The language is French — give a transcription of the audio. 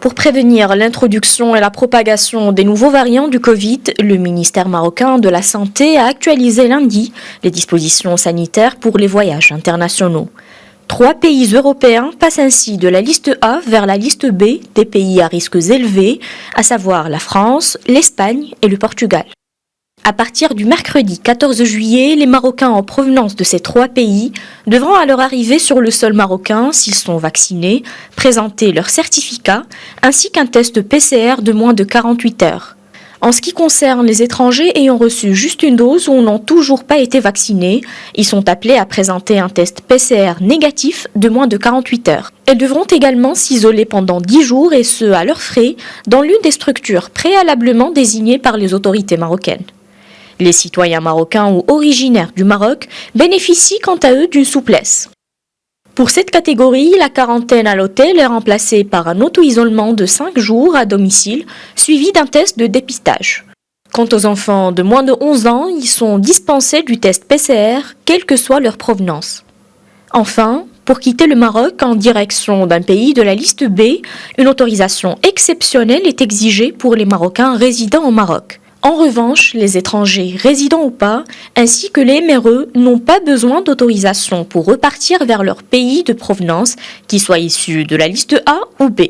Pour prévenir l'introduction et la propagation des nouveaux variants du Covid, le ministère marocain de la Santé a actualisé lundi les dispositions sanitaires pour les voyages internationaux. 3 pays européens passent ainsi de la liste A vers la liste B des pays à risques élevés, à savoir la France, l'Espagne et le Portugal. À partir du mercredi 14 juillet, les Marocains en provenance de ces 3 pays devront alors arriver sur le sol marocain s'ils sont vaccinés, présenter leur certificat ainsi qu'un test PCR de moins de 48 heures. En ce qui concerne les étrangers ayant reçu juste une dose ou n'ont toujours pas été vaccinés, ils sont appelés à présenter un test PCR négatif de moins de 48 heures. Ils devront également s'isoler pendant 10 jours et ce à leurs frais dans l'une des structures préalablement désignées par les autorités marocaines. Les citoyens marocains ou originaires du Maroc bénéficient quant à eux d'une souplesse. Pour cette catégorie, la quarantaine à l'hôtel est remplacée par un auto-isolement de 5 jours à domicile, suivi d'un test de dépistage. Quant aux enfants de moins de 11 ans, ils sont dispensés du test PCR, quelle que soit leur provenance. Enfin, pour quitter le Maroc en direction d'un pays de la liste B, une autorisation exceptionnelle est exigée pour les Marocains résidant au Maroc. En revanche, les étrangers, résidents ou pas, ainsi que les MRE, n'ont pas besoin d'autorisation pour repartir vers leur pays de provenance, qu'ils soient issus de la liste A ou B.